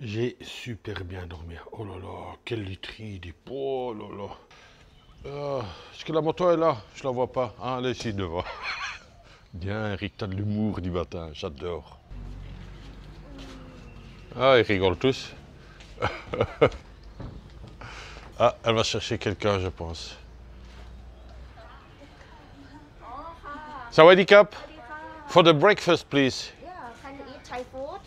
J'ai super bien dormi. Oh là là, quelle literie, des pots, oh là là. Est-ce que la moto est là? Je la vois pas. Ah, elle est ici devant. Bien, Eric, t'as de l'humour du matin, j'adore. Ah, ils rigolent tous. Ah, elle va chercher quelqu'un, je pense. สวัสดีครับ For the breakfast, please. Yeah, can you eat Thai food?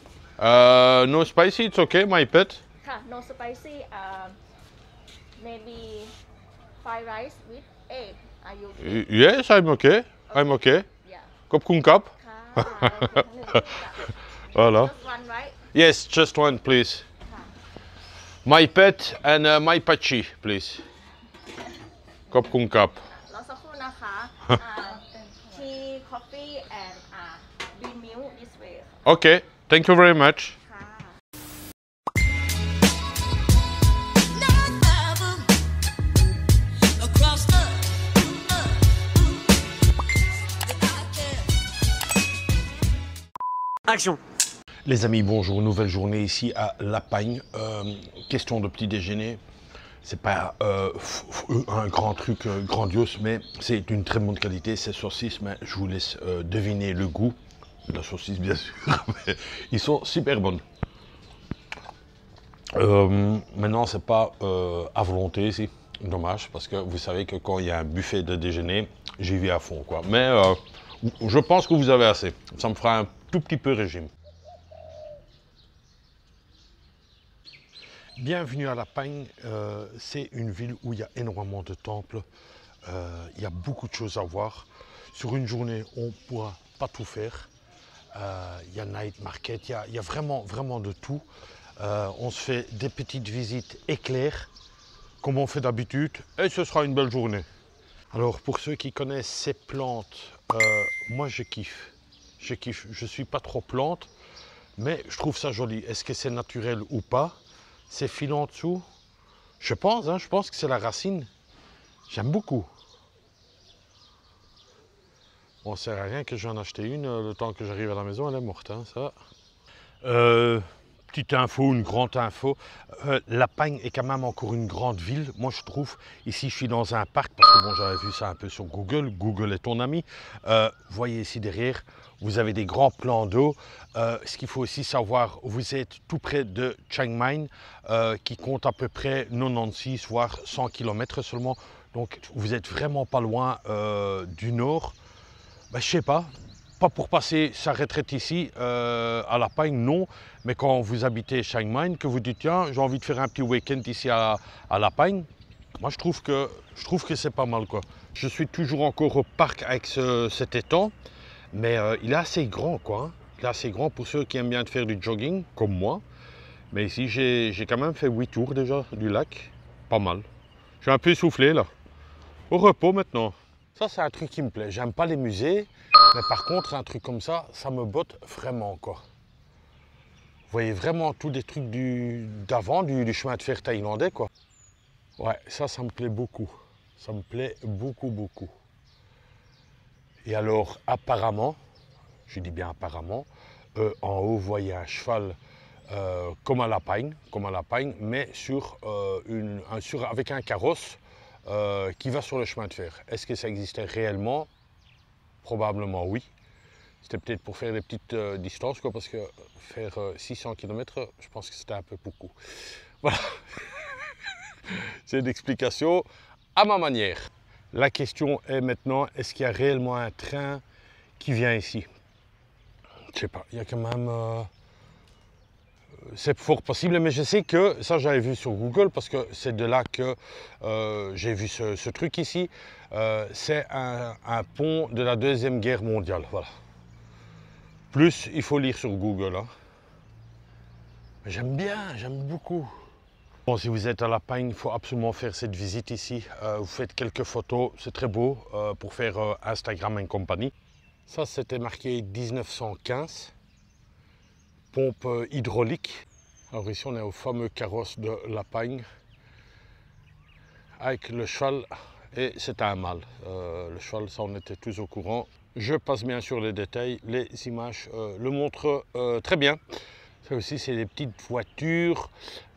No spicy, it's okay, my pet. No spicy. Maybe fried rice with egg. Are you okay? Yes, I'm okay. I'm okay. Yeah. ขอบคุณครับ Voilà. Just one, right? Yes, just one, please. My pet and my pachi, please. ขอบคุณครับ รอสักครู่นะคะ Tea, coffee and bean milk this way. Okay, thank you very much. ค่ะ Action. Les amis, bonjour, nouvelle journée ici à La Pagne. Question de petit déjeuner. C'est pas un grand truc grandiose, mais c'est d'une très bonne qualité. C'est saucisses, mais je vous laisse deviner le goût de la saucisse, bien sûr. Mais ils sont super bonnes. Maintenant, c'est pas à volonté ici. Dommage, parce que vous savez que quand il y a un buffet de déjeuner, j'y vais à fond, quoi. Mais je pense que vous avez assez. Ça me fera un tout petit peu régime. Bienvenue à La Pagne, c'est une ville où il y a énormément de temples, il y a beaucoup de choses à voir. Sur une journée, on ne pourra pas tout faire. Il y a night market, il y a vraiment de tout. On se fait des petites visites éclairs, comme on fait d'habitude, et ce sera une belle journée. Alors pour ceux qui connaissent ces plantes, moi je kiffe. Je ne suis pas trop plante, mais je trouve ça joli. Est-ce que c'est naturel ou pas? Ces fils en dessous, je pense que c'est la racine. J'aime beaucoup. Bon, ça sert à rien que j'en achète une, le temps que j'arrive à la maison, elle est morte, hein, ça. Petite info, une grande info, La Pagne est quand même encore une grande ville, moi je trouve. Ici je suis dans un parc, parce que bon, j'avais vu ça un peu sur Google, Google est ton ami. Vous voyez ici derrière, vous avez des grands plans d'eau. Ce qu'il faut aussi savoir, vous êtes tout près de Chiang Mai, qui compte à peu près 96 voire 100 km seulement. Donc vous êtes vraiment pas loin du nord. Ben, je sais pas pour passer sa retraite ici à La Pagne, non. Mais quand vous habitez Chiang Mai, que vous dites tiens, j'ai envie de faire un petit week-end ici à La Pagne, moi je trouve que c'est pas mal, quoi. Je suis toujours encore au parc avec cet étang, mais il est assez grand, quoi. Hein. Il est assez grand pour ceux qui aiment bien faire du jogging, comme moi. Mais ici j'ai quand même fait 8 tours déjà du lac, pas mal. Je suis un peu essoufflé là. Au repos maintenant. Ça c'est un truc qui me plaît. J'aime pas les musées, mais par contre un truc comme ça me botte vraiment, quoi. Vous voyez vraiment tous des trucs d'avant, du chemin de fer thaïlandais, quoi. Ouais, ça me plaît beaucoup. Ça me plaît beaucoup. Et alors, apparemment, je dis bien apparemment, en haut, vous voyez un cheval comme à La Pagne, mais avec un carrosse qui va sur le chemin de fer. Est-ce que ça existait réellement? Probablement oui. C'était peut-être pour faire des petites distances, quoi, parce que faire 600 km, je pense que c'était un peu beaucoup. Voilà. C'est une explication à ma manière. La question est maintenant, est-ce qu'il y a réellement un train qui vient ici? Je sais pas, il y a quand même... c'est fort possible, mais je sais que, ça j'avais vu sur Google, parce que c'est de là que j'ai vu ce truc ici. C'est un pont de la Deuxième Guerre mondiale, voilà. Plus, il faut lire sur Google. Hein. J'aime bien, j'aime beaucoup. Bon, si vous êtes à La Pagne, il faut absolument faire cette visite ici. Vous faites quelques photos, c'est très beau pour faire Instagram et compagnie. Ça, c'était marqué 1915. Pompe hydraulique. Alors ici, on est au fameux carrosse de La Pagne. Avec le cheval, et c'est un mâle. Le cheval, ça, on était tous au courant. Je passe bien sûr les détails, les images le montrent très bien. Ça aussi, c'est des petites voitures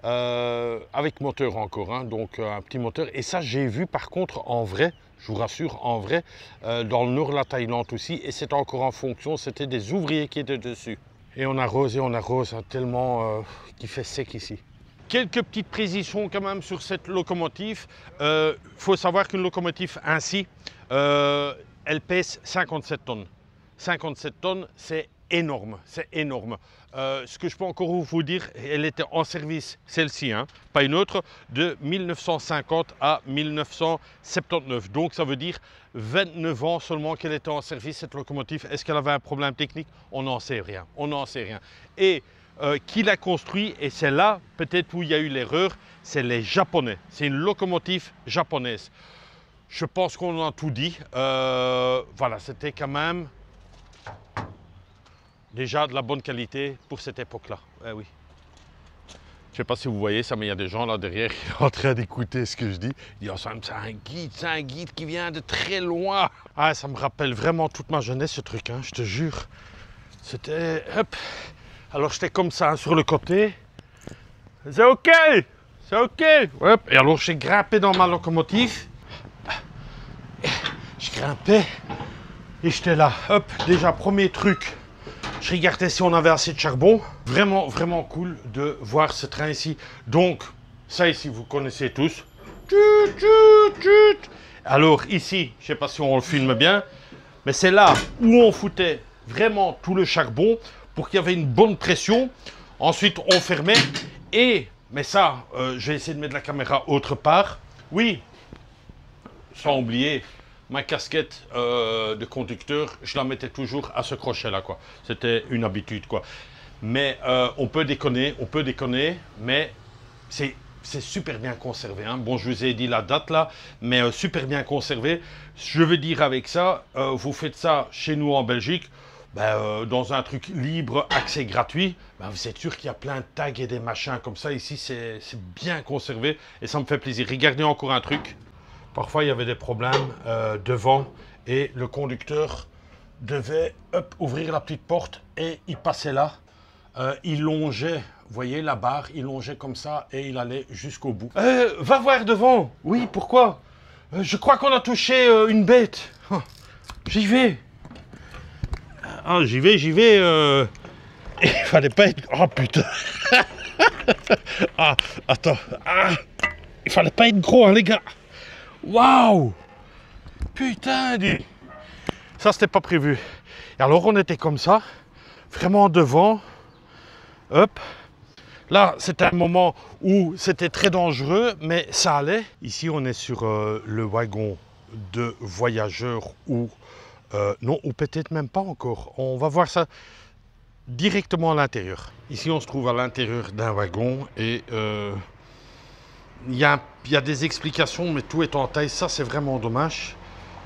avec moteur encore, hein, donc un petit moteur. Et ça, j'ai vu par contre en vrai, je vous rassure, en vrai, dans le nord de la Thaïlande aussi, et c'est encore en fonction, c'était des ouvriers qui étaient dessus. Et on arrose, hein, tellement qu'il fait sec ici. Quelques petites précisions quand même sur cette locomotive. Faut savoir qu'une locomotive ainsi, elle pèse 57 tonnes. 57 tonnes, c'est énorme, c'est énorme. Ce que je peux encore vous dire, elle était en service, celle-ci, hein, pas une autre, de 1950 à 1979. Donc ça veut dire 29 ans seulement qu'elle était en service, cette locomotive. Est-ce qu'elle avait un problème technique? On n'en sait rien, on n'en sait rien. Et qui l'a construit, et c'est là peut-être où il y a eu l'erreur, c'est les Japonais. C'est une locomotive japonaise. Je pense qu'on a tout dit. Voilà, c'était quand même déjà de la bonne qualité pour cette époque-là. Eh oui. Je ne sais pas si vous voyez ça, mais il y a des gens là derrière qui sont en train d'écouter ce que je dis. Ils disent, oh, c'est un guide qui vient de très loin. Ah, ça me rappelle vraiment toute ma jeunesse, ce truc, hein, je te jure. C'était... Hop. Alors j'étais comme ça, sur le côté. C'est OK, c'est OK. Hop. Et alors j'ai grimpé dans ma locomotive. Je grimpais et j'étais là. Hop, déjà premier truc. Je regardais si on avait assez de charbon. Vraiment, vraiment cool de voir ce train ici. Donc, ça ici, vous connaissez tous. Alors ici, je ne sais pas si on le filme bien, mais c'est là où on foutait vraiment tout le charbon pour qu'il y avait une bonne pression. Ensuite, on fermait. Et, mais ça, je vais essayer de mettre la caméra autre part. Oui, sans oublier ma casquette de conducteur, je la mettais toujours à ce crochet-là, quoi. C'était une habitude, quoi. Mais on peut déconner, mais c'est super bien conservé, hein. Bon, je vous ai dit la date, là, mais super bien conservé. Je veux dire avec ça, vous faites ça chez nous en Belgique, dans un truc libre, accès gratuit, vous êtes sûr qu'il y a plein de tags et des machins comme ça. Ici, c'est bien conservé et ça me fait plaisir. Regardez encore un truc. Parfois, il y avait des problèmes devant et le conducteur devait ouvrir la petite porte et il passait là. Il longeait, vous voyez, la barre, il longeait comme ça et il allait jusqu'au bout. Va voir devant. Oui, pourquoi? Je crois qu'on a touché une bête. Oh, j'y vais. Ah, j'y vais. Il fallait pas être... Oh, putain. Ah, attends. Ah, il fallait pas être gros, hein, les gars. Waouh! Putain! Ça, c'était pas prévu. Et alors, on était comme ça, vraiment devant. Hop. Là, c'était un moment où c'était très dangereux, mais ça allait. Ici, on est sur le wagon de voyageurs ou... non, ou peut-être même pas encore. On va voir ça directement à l'intérieur. Ici, on se trouve à l'intérieur d'un wagon et... Il y a des explications, mais tout est en taille. Ça, c'est vraiment dommage.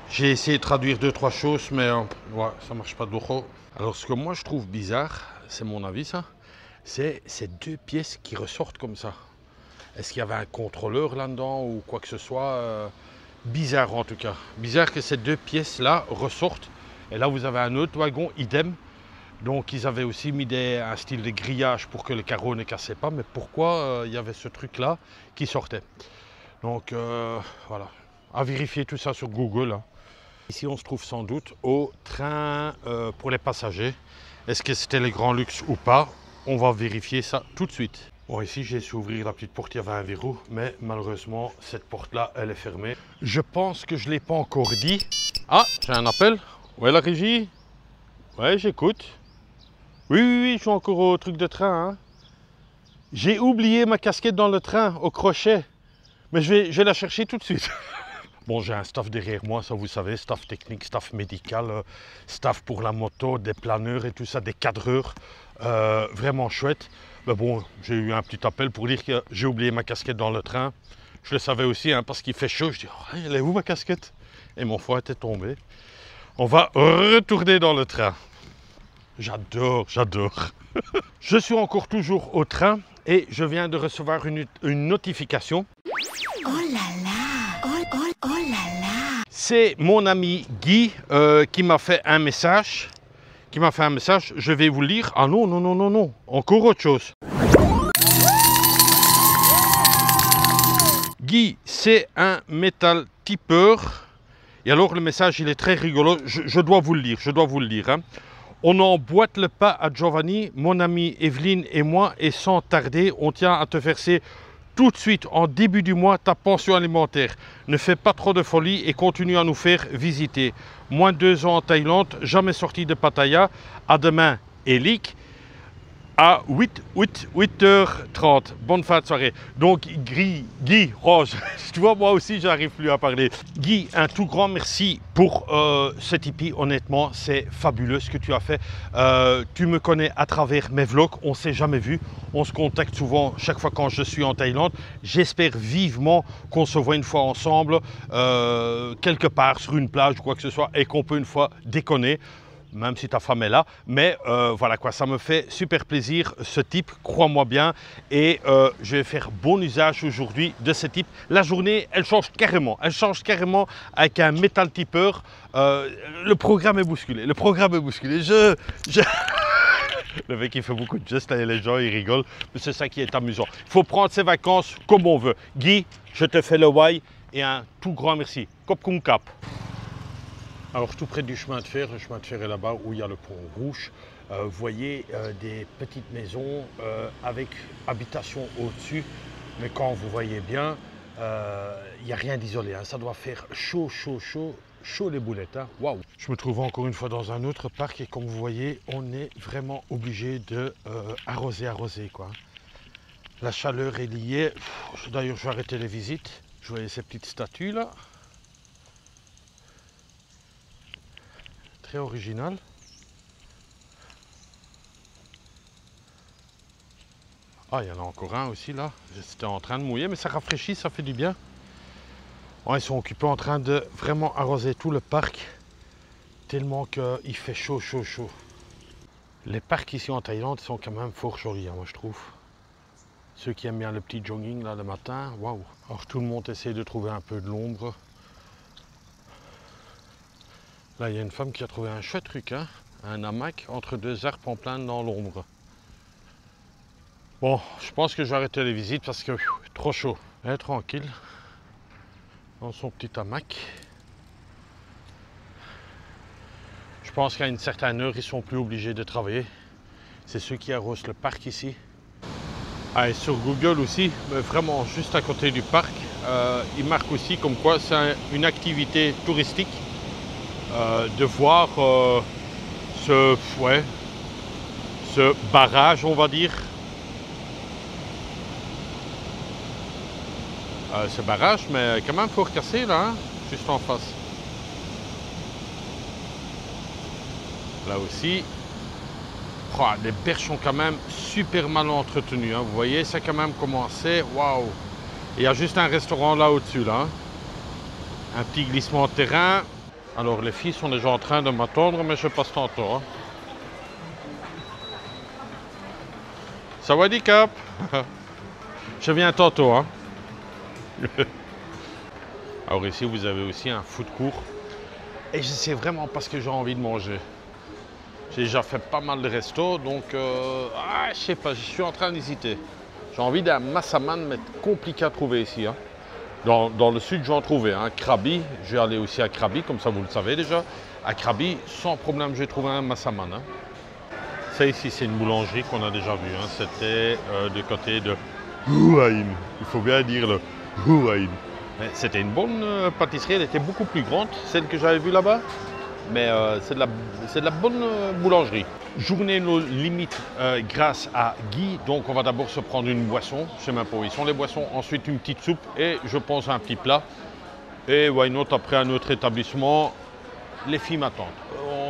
J'ai essayé de traduire 2-3 choses, mais ouais, ça marche pas trop. Alors, ce que moi, je trouve bizarre, c'est mon avis, ça, c'est ces deux pièces qui ressortent comme ça. Est-ce qu'il y avait un contrôleur là-dedans ou quoi que ce soit bizarre, en tout cas. Bizarre que ces deux pièces-là ressortent. Et là, vous avez un autre wagon, idem. Donc, ils avaient aussi mis un style de grillage pour que le carreau ne cassait pas. Mais pourquoi il y avait ce truc-là qui sortait? Donc, voilà. À vérifier tout ça sur Google, hein. Ici, on se trouve sans doute au train pour les passagers. Est-ce que c'était les grands luxe ou pas? On va vérifier ça tout de suite. Bon, ici, j'ai essayé d'ouvrir la petite porte, il y avait un verrou. Mais malheureusement, cette porte-là, elle est fermée. Je pense que je ne l'ai pas encore dit. Ah, j'ai un appel. Ouais, la régie? Ouais, j'écoute. Oui, je suis encore au truc de train, hein. J'ai oublié ma casquette dans le train, au crochet. Mais je vais la chercher tout de suite. Bon, j'ai un staff derrière moi, ça vous savez, staff technique, staff médical, staff pour la moto, des planeurs et tout ça, des cadreurs. Vraiment chouette. Mais bon, j'ai eu un petit appel pour dire que j'ai oublié ma casquette dans le train. Je le savais aussi, hein, parce qu'il fait chaud. Je dis, oh, elle est où ma casquette? Et mon foie était tombé. On va retourner dans le train. J'adore. Je suis encore toujours au train et je viens de recevoir une notification. Oh là là, oh là là. C'est mon ami Guy qui m'a fait un message. qui m'a fait un message. Je vais vous le lire. Ah non, non, non, non, non. Encore autre chose. Guy, c'est un métal tipeur. Et alors le message, il est très rigolo. Je dois vous le lire. Je dois vous le lire. Hein. On emboîte le pas à Giovanni, mon amie Evelyne et moi, et sans tarder, on tient à te verser tout de suite, en début du mois, ta pension alimentaire. Ne fais pas trop de folie et continue à nous faire visiter. Moins de 2 ans en Thaïlande, jamais sorti de Pattaya. À demain, Elik. À 8h30. Bonne fin de soirée. Donc, Guy, Rose, tu vois, moi aussi, j'arrive plus à parler. Guy, un tout grand merci pour ce Tipeee. Honnêtement, c'est fabuleux ce que tu as fait. Tu me connais à travers mes vlogs. On ne s'est jamais vu. On se contacte souvent chaque fois quand je suis en Thaïlande. J'espère vivement qu'on se voit une fois ensemble, quelque part sur une plage ou quoi que ce soit, et qu'on peut une fois déconner. Même si ta femme est là, mais voilà quoi, ça me fait super plaisir ce type, crois-moi bien, et je vais faire bon usage aujourd'hui de ce type. La journée, elle change carrément avec un métal tipeur. Le programme est bousculé, Le mec il fait beaucoup de gestes et les gens ils rigolent, mais c'est ça qui est amusant. Il faut prendre ses vacances comme on veut. Guy, je te fais le why et un tout grand merci. Kop Kung Kap. Alors tout près du chemin de fer, le chemin de fer est là-bas où il y a le pont rouge. Vous voyez des petites maisons avec habitation au-dessus. Mais quand vous voyez bien, il n'y a rien d'isolé. Hein. Ça doit faire chaud les boulettes. Hein. Waouh. Je me trouve encore une fois dans un autre parc et comme vous voyez, on est vraiment obligé de arroser quoi. La chaleur est liée. D'ailleurs, je vais arrêter les visites. Je voyais ces petites statues là. Très original. Ah, il y en a encore un aussi là. C'était en train de mouiller, mais ça rafraîchit, ça fait du bien. Ouais, ils sont occupés en train de vraiment arroser tout le parc, tellement qu'il fait chaud. Les parcs ici en Thaïlande sont quand même fort jolis, hein, moi je trouve. Ceux qui aiment bien le petit jogging là le matin, waouh. Alors tout le monde essaie de trouver un peu de l'ombre. Là, il y a une femme qui a trouvé un chouette truc, hein, un hamac entre 2 arbres en plein dans l'ombre. Bon, je pense que je vais arrêter les visites parce que trop chaud. Elle est tranquille, dans son petit hamac. Je pense qu'à une certaine heure, ils sont plus obligés de travailler. C'est ceux qui arrosent le parc ici. Ah, et sur Google aussi, mais vraiment juste à côté du parc, il marque aussi comme quoi c'est une activité touristique. De voir ce barrage, on va dire. Ce barrage, mais quand même fort cassé là, hein, juste en face. Là aussi. Oh, les berges sont quand même super mal entretenues. Hein. Vous voyez, ça a quand même commencé. Waouh! Il y a juste un restaurant là au-dessus, là. Hein. Un petit glissement de terrain. Alors les filles sont déjà en train de m'attendre, mais je passe tantôt. Hein. Sawadee Cap. Je viens tantôt. Hein. Alors ici vous avez aussi un food court. Et je sais vraiment pas ce que j'ai envie de manger. J'ai déjà fait pas mal de restos, donc je sais pas, je suis en train d'hésiter. J'ai envie d'un massaman, mais compliqué à trouver ici. Hein. Dans le sud, je vais en trouver un Krabi. Je vais aller aussi à Krabi, comme ça vous le savez déjà. À Krabi, sans problème, j'ai trouvé un massaman. Hein. Ça ici, c'est une boulangerie qu'on a déjà vue. Hein. C'était du côté de Hua Hin. Il faut bien dire le Hua Hin. C'était une bonne pâtisserie, elle était beaucoup plus grande, celle que j'avais vue là-bas. Mais c'est de la bonne boulangerie. Journée nos limites grâce à Guy. Donc on va d'abord se prendre une boisson. Je sais même pas où ils sont les boissons. Ensuite une petite soupe et je pense un petit plat. Et why not après un autre établissement. Les filles m'attendent.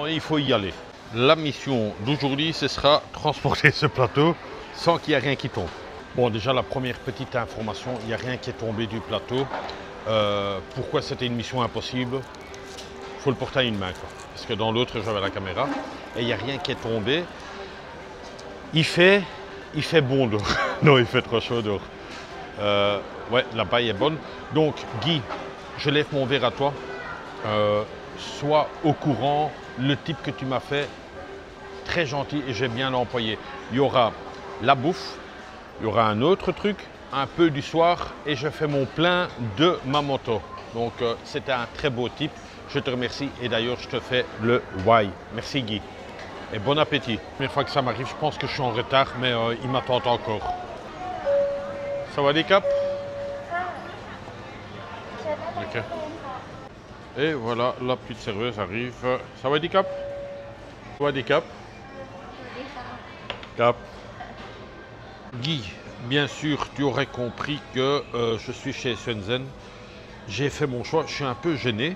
Il faut y aller. La mission d'aujourd'hui, ce sera transporter ce plateau sans qu'il y ait rien qui tombe. Bon, déjà la première petite information, il n'y a rien qui est tombé du plateau. Pourquoi c'était une mission impossible? Il faut le porter à une main, quoi. Parce que dans l'autre, j'avais la caméra et il n'y a rien qui est tombé. Il fait bon dehors. Non, il fait trop chaud dehors. Ouais, la paille est bonne. Donc, Guy, je lève mon verre à toi. Sois au courant, le type que tu m'as fait, très gentil et j'ai bien employé. Il y aura la bouffe, il y aura un autre truc, un peu du soir et je fais mon plein de ma moto. Donc c'était un très beau type. Je te remercie et d'ailleurs je te fais le why. Merci Guy. Et bon appétit. La première fois que ça m'arrive, je pense que je suis en retard, mais il m'attend encore. Ça va, Cap? Ok. Et voilà, la petite serveuse arrive. Ça va, Cap? Ça va, Cap? Cap. Guy, bien sûr, tu aurais compris que je suis chez Swensen. J'ai fait mon choix, je suis un peu gêné.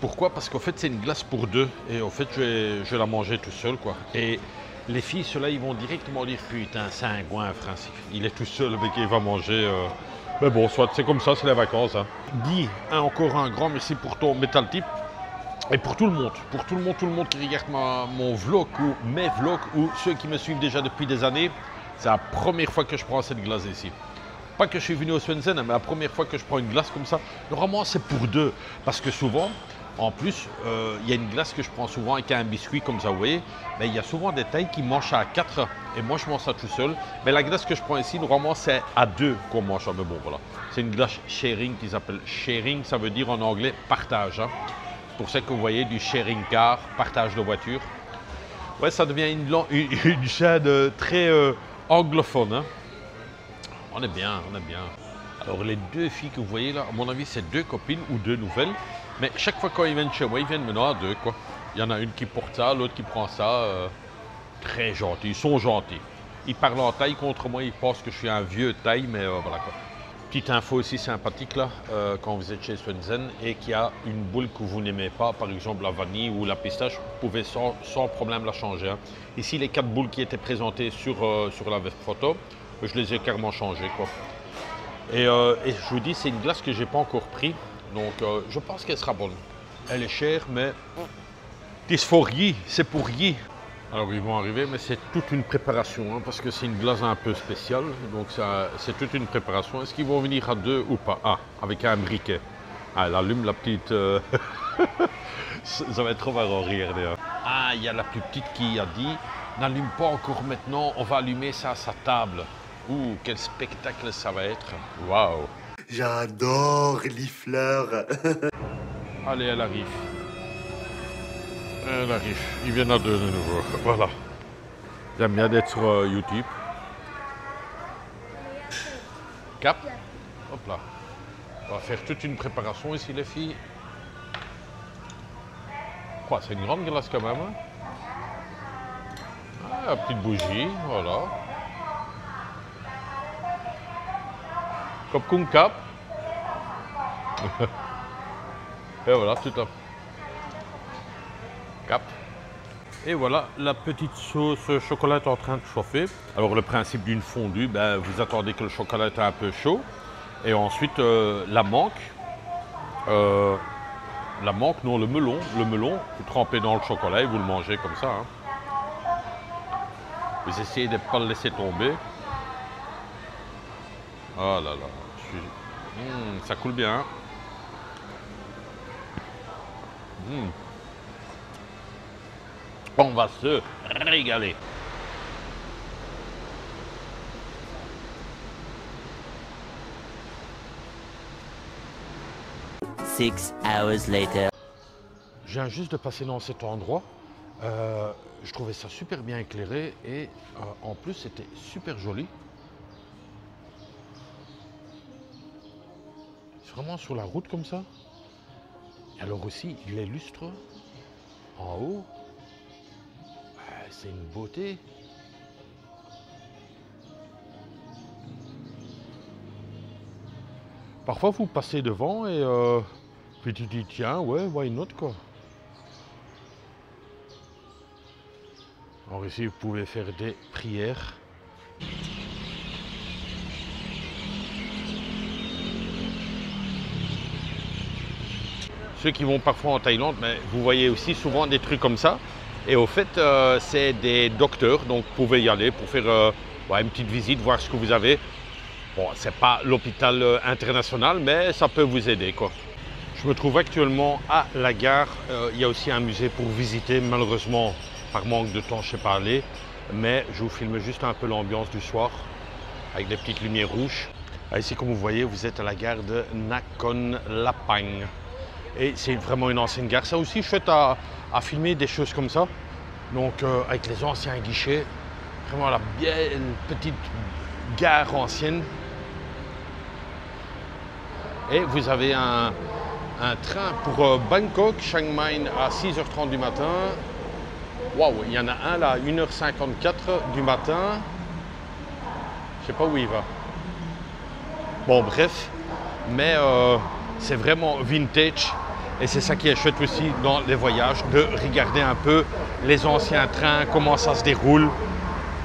Pourquoi? Parce qu'en fait, c'est une glace pour deux. Et en fait, je vais la manger tout seul, quoi. Et les filles, ceux-là, ils vont directement dire, putain, c'est un goinfre, hein. Il est tout seul, mais il va manger. Mais bon, soit c'est comme ça, c'est les vacances. Hein. Guy, encore un grand merci pour ton Metal Tip. Et pour tout le monde, tout le monde qui regarde mon vlog ou mes vlogs ou ceux qui me suivent déjà depuis des années, c'est la première fois que je prends cette glace ici. Pas que je suis venu au Swensen, mais la première fois que je prends une glace comme ça, normalement c'est pour deux. Parce que souvent, en plus, il y a une glace que je prends souvent avec un biscuit comme ça, vous voyez. Mais il y a souvent des tailles qui mangent à 4 et moi je mange ça tout seul. Mais la glace que je prends ici, normalement c'est à 2 qu'on mange ça. Mais bon, voilà. C'est une glace sharing qui s'appelle sharing, ça veut dire en anglais partage. Hein. Pour ça que vous voyez du sharing car, partage de voiture. Ouais, ça devient une chaîne très anglophone. Hein. On est bien, on est bien. Alors les deux filles que vous voyez là, à mon avis, c'est deux copines ou deux nouvelles. Mais chaque fois quand ils viennent chez moi, ils viennent maintenant à deux, quoi. Il y en a une qui porte ça, l'autre qui prend ça. Très gentils, ils sont gentils. Ils parlent en taille contre moi, ils pensent que je suis un vieux taille, mais voilà quoi. Petite info aussi sympathique là, quand vous êtes chez Swensen et qu'il y a une boule que vous n'aimez pas, par exemple la vanille ou la pistache, vous pouvez sans problème la changer. Hein. Ici, les 4 boules qui étaient présentées sur la photo, je les ai carrément changées, quoi. Et je vous dis, c'est une glace que je n'ai pas encore pris. Donc, je pense qu'elle sera bonne. Elle est chère, mais it's for Guy, c'est pour Guy. Alors, ils vont arriver, mais c'est toute une préparation, hein, parce que c'est une glace un peu spéciale. Donc, c'est toute une préparation. Est-ce qu'ils vont venir à deux ou pas? Ah, avec un briquet. Ah, elle allume la petite... Ça va être trop marrant, regardez. Hein. Ah, il y a la plus petite qui a dit, n'allume pas encore maintenant, on va allumer ça à sa table. Ouh, quel spectacle ça va être. Waouh. J'adore les fleurs. Allez, elle arrive. Elle arrive. Ils viennent à deux de nouveau. Voilà. J'aime bien d'être sur YouTube. Cap. Hop là. On va faire toute une préparation ici, les filles. Quoi, c'est une grande glace quand même. Hein? Ah, la petite bougie, voilà. Kopkun Cap. Et voilà, tout à Cap. Et voilà, la petite sauce chocolat est en train de chauffer. Alors le principe d'une fondue, ben, vous attendez que le chocolat est un peu chaud. Et ensuite, la mangue, non, le melon, vous trempez dans le chocolat et vous le mangez comme ça. Hein. Vous essayez de ne pas le laisser tomber. Oh là là, ça coule bien. On va se régaler. Six hours later. Je viens juste de passer dans cet endroit. Je trouvais ça super bien éclairé et en plus c'était super joli. C'est vraiment sur la route comme ça. Et alors aussi les lustres en haut. C'est une beauté. Parfois vous passez devant et puis tu dis tiens ouais why not quoi. Alors ici vous pouvez faire des prières. Ceux qui vont parfois en Thaïlande, mais vous voyez aussi souvent des trucs comme ça. Et au fait, c'est des docteurs, donc vous pouvez y aller pour faire une petite visite, voir ce que vous avez. Bon, c'est pas l'hôpital international, mais ça peut vous aider, quoi. Je me trouve actuellement à la gare. Il y a aussi un musée pour visiter. Malheureusement, Par manque de temps, je ne sais pas aller. Mais je vous filme juste un peu l'ambiance du soir avec des petites lumières rouges. Ici, comme vous voyez, vous êtes à la gare de Nakhon La Pagne. Et c'est vraiment une ancienne gare. Ça aussi, chouette à filmer des choses comme ça. Donc, avec les anciens guichets. Vraiment la belle petite gare ancienne. Et vous avez un train pour Bangkok, Chiang Mai à 6h30 du matin. Waouh, il y en a un là à 1h54 du matin. Je sais pas où il va. Bon, bref, mais c'est vraiment vintage et c'est ça qui est chouette aussi dans les voyages, de regarder un peu les anciens trains, comment ça se déroule.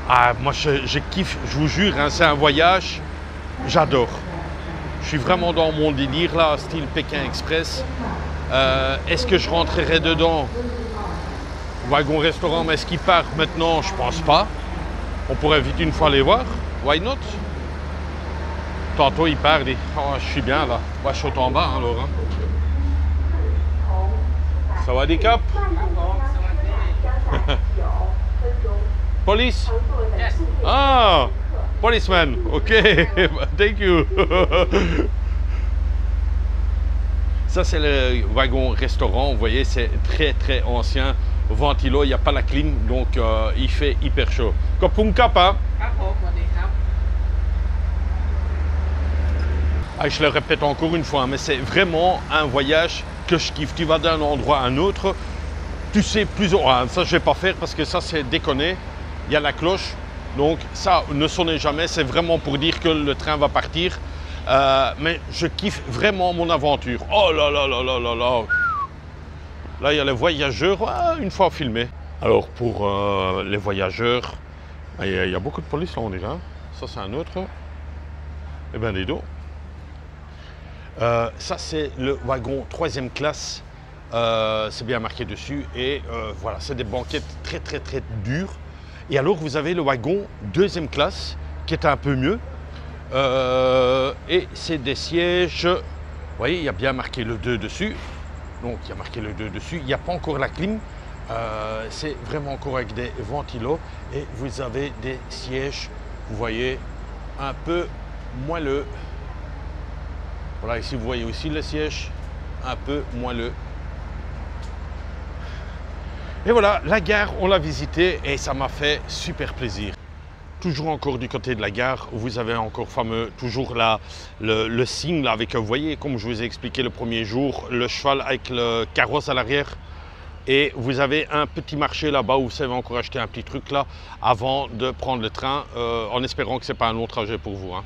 Ah, moi, je kiffe, je vous jure, hein, c'est un voyage, j'adore. Je suis vraiment dans mon délire là, style Pékin Express. Est-ce que je rentrerai dedans? Wagon restaurant, mais est-ce qu'il part maintenant? Je pense pas. On pourrait vite une fois les voir. Why not? Tantôt il part, il dit oh, je suis bien là. Ouais, je saute en bas hein, alors. Hein. Sawadee-cap. Police? Yes. Ah, policeman. Ok, thank you. Ça c'est le wagon restaurant. Vous voyez, c'est très ancien. Ventilo, il n'y a pas la clim, donc il fait hyper chaud. Kopung Kap, hein? Ah, je le répète encore une fois, mais c'est vraiment un voyage que je kiffe. Tu vas d'un endroit à un autre, tu sais plus ou moins. Ça, je ne vais pas faire parce que ça, c'est déconné. Il y a la cloche, donc ça, ne sonnez jamais. C'est vraiment pour dire que le train va partir. Mais je kiffe vraiment mon aventure. Oh là là là là là là. Là, il y a les voyageurs, une fois filmés. Alors, pour les voyageurs, il y a beaucoup de police là, on dirait. Ça, c'est un autre. Eh bien, dis donc. Ça, c'est le wagon 3e classe. C'est bien marqué dessus. Et voilà, c'est des banquettes très dures. Et alors, vous avez le wagon 2e classe, qui est un peu mieux. Et c'est des sièges. Vous voyez, il y a bien marqué le 2 dessus. Donc, il y a marqué le 2 dessus. Il n'y a pas encore la clim. C'est vraiment encore avec des ventilos. Et vous avez des sièges, vous voyez, un peu moelleux. Voilà, ici, vous voyez aussi le siège, un peu moelleux. Et voilà, la gare, on l'a visitée et ça m'a fait super plaisir. Toujours encore du côté de la gare, vous avez encore toujours là, le signe là, avec, vous voyez, comme je vous ai expliqué le premier jour, le cheval avec le carrosse à l'arrière. Et vous avez un petit marché là-bas où vous savez encore acheter un petit truc là avant de prendre le train, en espérant que ce n'est pas un long trajet pour vous. Hein.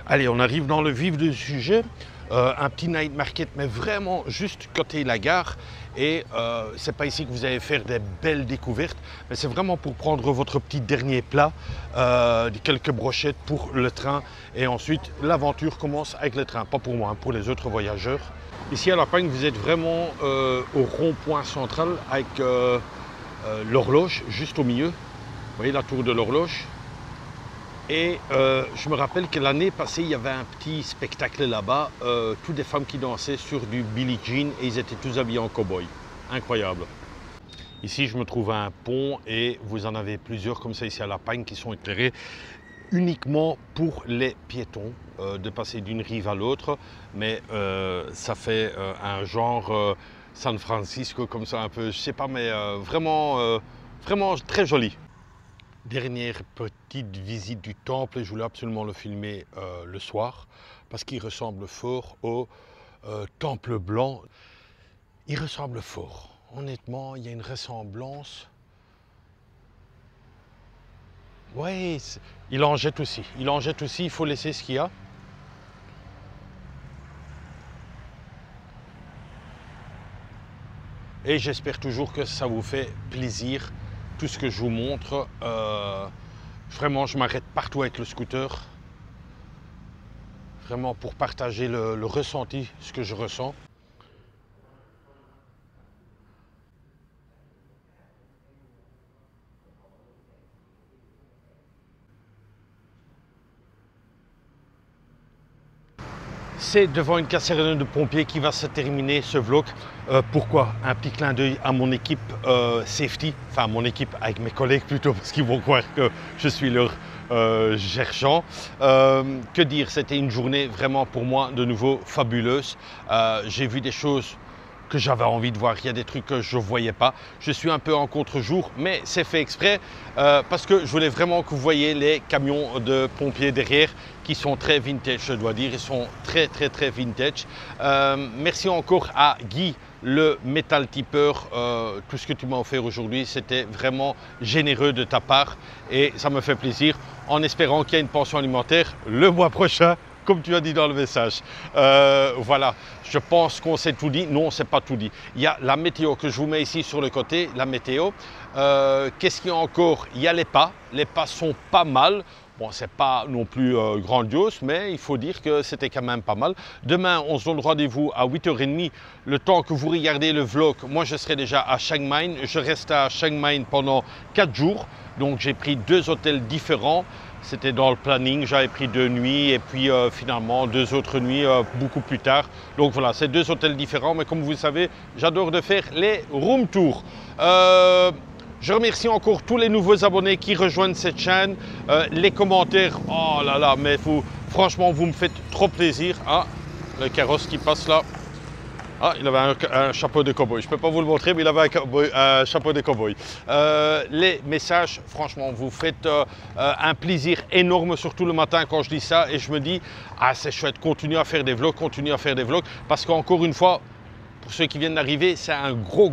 Allez, on arrive dans le vif du sujet. Un petit night market, mais vraiment juste côté la gare. Et c'est pas ici que vous allez faire des belles découvertes, mais c'est vraiment pour prendre votre petit dernier plat, quelques brochettes pour le train. Et ensuite, l'aventure commence avec le train. Pas pour moi, hein, pour les autres voyageurs. Ici à La Pagne, vous êtes vraiment au rond-point central avec l'horloge juste au milieu. Vous voyez la tour de l'horloge. Et je me rappelle que l'année passée, il y avait un petit spectacle là-bas, toutes des femmes qui dansaient sur du Billie Jean et ils étaient tous habillés en cow-boy. Incroyable. Ici, je me trouve à un pont et vous en avez plusieurs comme ça ici à La Pagne qui sont éclairés uniquement pour les piétons, de passer d'une rive à l'autre. Mais ça fait un genre San Francisco comme ça un peu, je sais pas, mais vraiment très joli. Dernière petite visite du temple et je voulais absolument le filmer le soir parce qu'il ressemble fort au temple blanc. Il ressemble fort. Honnêtement, il y a une ressemblance. Oui, il en jette aussi. Il en jette aussi, il faut laisser ce qu'il y a. Et j'espère toujours que ça vous fait plaisir. Tout ce que je vous montre, vraiment je m'arrête partout avec le scooter, vraiment pour partager le ressenti, ce que je ressens. c'est devant une caserne de pompiers qui va se terminer ce vlog. Pourquoi? Un petit clin d'œil à mon équipe safety, enfin mon équipe avec mes collègues plutôt, parce qu'ils vont croire que je suis leur gergeant. Que dire, c'était une journée vraiment pour moi de nouveau fabuleuse. J'ai vu des choses que j'avais envie de voir, il y a des trucs que je ne voyais pas. Je suis un peu en contre-jour, mais c'est fait exprès parce que je voulais vraiment que vous voyez les camions de pompiers derrière qui sont très vintage, je dois dire. Ils sont très vintage. Merci encore à Guy, le métal tipeur. Tout ce que tu m'as offert aujourd'hui, c'était vraiment généreux de ta part et ça me fait plaisir en espérant qu'il y ait une pension alimentaire le mois prochain, comme tu as dit dans le message. Voilà, je pense qu'on s'est tout dit. Non, on ne s'est pas tout dit. Il y a la météo que je vous mets ici sur le côté, la météo. Qu'est-ce qu'il y a encore? Il y a les pas. Les pas sont pas mal. Bon, c'est pas non plus grandiose, mais il faut dire que c'était quand même pas mal. Demain, on se donne rendez-vous à 8h30. Le temps que vous regardez le vlog, moi je serai déjà à Chiang Mai. Je reste à Chiang Mai pendant 4 jours. Donc j'ai pris 2 hôtels différents. C'était dans le planning, j'avais pris 2 nuits et puis finalement 2 autres nuits beaucoup plus tard. Donc voilà, c'est 2 hôtels différents, mais comme vous le savez, j'adore de faire les room tours. Je remercie encore tous les nouveaux abonnés qui rejoignent cette chaîne. Les commentaires, oh là là, mais vous, franchement, vous me faites trop plaisir. Ah, le carrosse qui passe là. Ah, il avait un chapeau de cow-boy. Je ne peux pas vous le montrer, mais il avait un chapeau de cow-boy. Les messages, franchement, vous faites un plaisir énorme, surtout le matin quand je dis ça. Et je me dis, ah, c'est chouette, continuez à faire des vlogs, parce qu'encore une fois, pour ceux qui viennent d'arriver, c'est un gros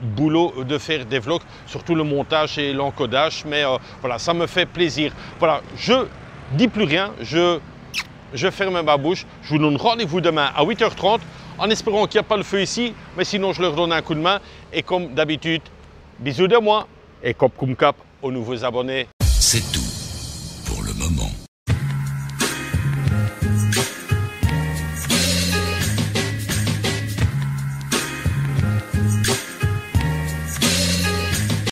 boulot de faire des vlogs, surtout le montage et l'encodage. Mais voilà, ça me fait plaisir. Voilà, je dis plus rien, je ferme ma bouche. Je vous donne rendez-vous demain à 8h30. En espérant qu'il n'y a pas le feu ici, mais sinon je leur donne un coup de main. Et comme d'habitude, bisous de moi et cop cum cap aux nouveaux abonnés. C'est tout pour le moment.